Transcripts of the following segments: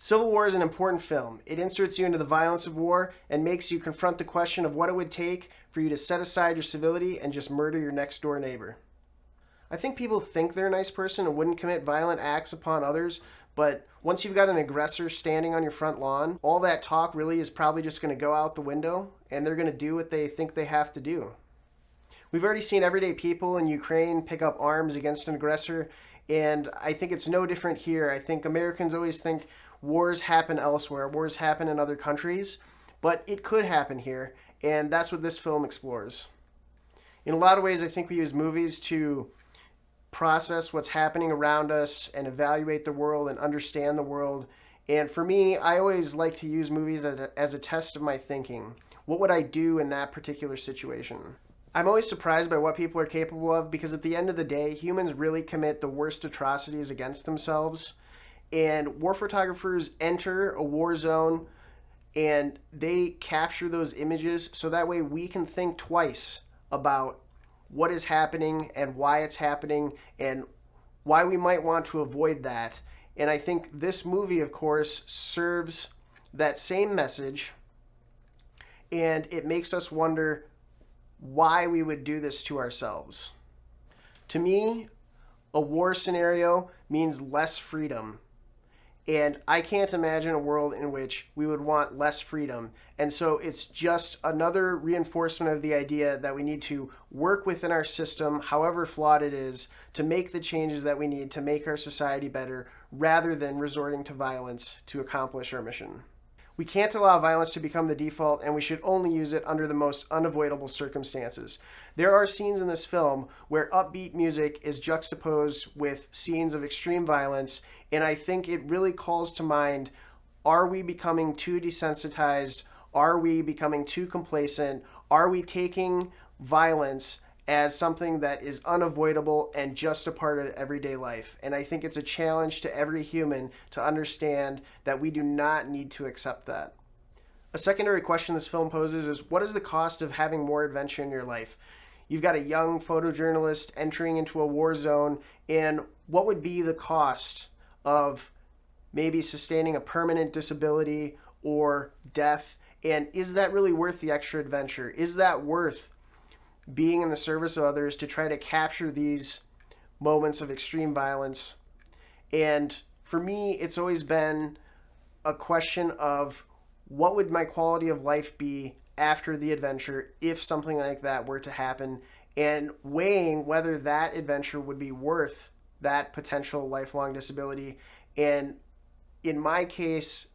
Civil War is an important film. It inserts you into the violence of war and makes you confront the question of what it would take for you to set aside your civility and just murder your next door neighbor. I think people think they're a nice person and wouldn't commit violent acts upon others, but once you've got an aggressor standing on your front lawn, all that talk really is probably just going to go out the window and they're going to do what they think they have to do. We've already seen everyday people in Ukraine pick up arms against an aggressor, and I think it's no different here. I think Americans always think wars happen elsewhere, wars happen in other countries, but it could happen here, and that's what this film explores. In a lot of ways, I think we use movies to process what's happening around us and evaluate the world and understand the world. And for me, I always like to use movies as a test of my thinking. What would I do in that particular situation? I'm always surprised by what people are capable of because at the end of the day, humans really commit the worst atrocities against themselves. And war photographers enter a war zone and they capture those images so that way we can think twice about what is happening and why it's happening and why we might want to avoid that. And I think this movie, of course, serves that same message, and it makes us wonder why we would do this to ourselves. To me, a war scenario means less freedom. And I can't imagine a world in which we would want less freedom. And so it's just another reinforcement of the idea that we need to work within our system, however flawed it is, to make the changes that we need to make our society better, rather than resorting to violence to accomplish our mission. We can't allow violence to become the default, and we should only use it under the most unavoidable circumstances. There are scenes in this film where upbeat music is juxtaposed with scenes of extreme violence, and I think it really calls to mind, are we becoming too desensitized? Are we becoming too complacent? Are we taking violence as something that is unavoidable and just a part of everyday life? And I think it's a challenge to every human to understand that we do not need to accept that. A secondary question this film poses is, what is the cost of having more adventure in your life? You've got a young photojournalist entering into a war zone, and what would be the cost of maybe sustaining a permanent disability or death? And is that really worth the extra adventure? Is that worth being in the service of others to try to capture these moments of extreme violence? And for me, it's always been a question of what would my quality of life be after the adventure if something like that were to happen, and weighing whether that adventure would be worth that potential lifelong disability. And in my case,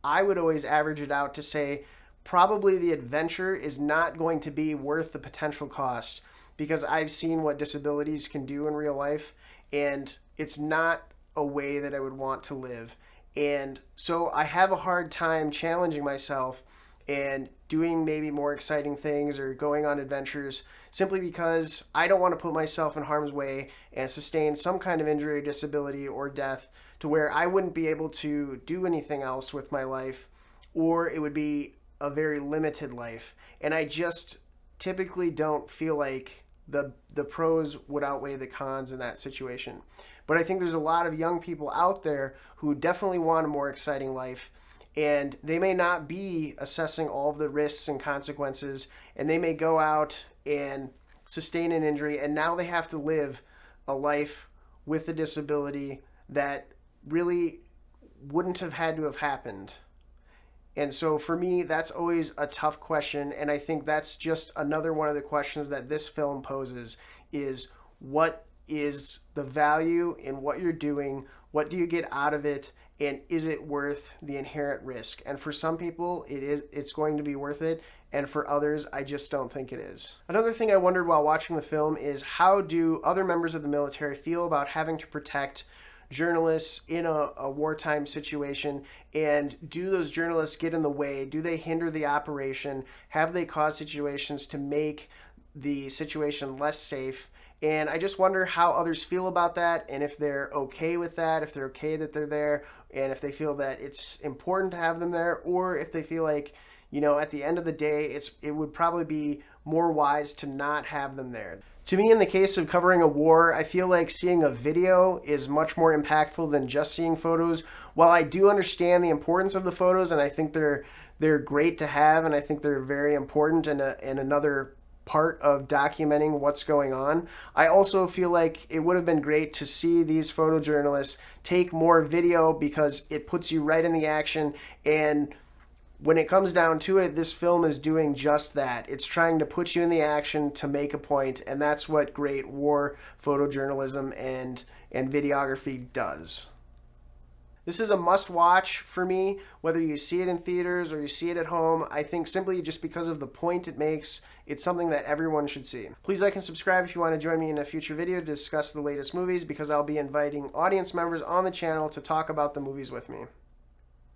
I would always average it out to say probably the adventure is not going to be worth the potential cost, because I've seen what disabilities can do in real life, and it's not a way that I would want to live. And so I have a hard time challenging myself and doing maybe more exciting things or going on adventures, simply because I don't want to put myself in harm's way and sustain some kind of injury or disability or death to where I wouldn't be able to do anything else with my life, or it would be a very limited life. And I just typically don't feel like the pros would outweigh the cons in that situation. But I think there's a lot of young people out there who definitely want a more exciting life, and they may not be assessing all of the risks and consequences, and they may go out and sustain an injury, and now they have to live a life with a disability that really wouldn't have had to have happened. And so for me, that's always a tough question, and I think that's just another one of the questions that this film poses, is what is the value in what you're doing? What do you get out of it? And is it worth the inherent risk? And for some people, it's going to be worth it. And for others, I just don't think it is. Another thing I wondered while watching the film is, how do other members of the military feel about having to protect journalists in a wartime situation? And do those journalists get in the way? Do they hinder the operation? Have they caused situations to make the situation less safe? And I just wonder how others feel about that, and if they're okay with that, if they're okay that they're there, and if they feel that it's important to have them there, or if they feel like, at the end of the day, it would probably be more wise to not have them there. To me, in the case of covering a war, I feel like seeing a video is much more impactful than just seeing photos. While I do understand the importance of the photos, and I think they're great to have, and I think they're very important and another part of documenting what's going on, I also feel like it would have been great to see these photojournalists take more video because it puts you right in the action. And when it comes down to it, this film is doing just that. It's trying to put you in the action to make a point, and that's what great war photojournalism and videography does. This is a must-watch for me, whether you see it in theaters or you see it at home. I think simply just because of the point it makes, it's something that everyone should see. Please like and subscribe if you want to join me in a future video to discuss the latest movies, because I'll be inviting audience members on the channel to talk about the movies with me.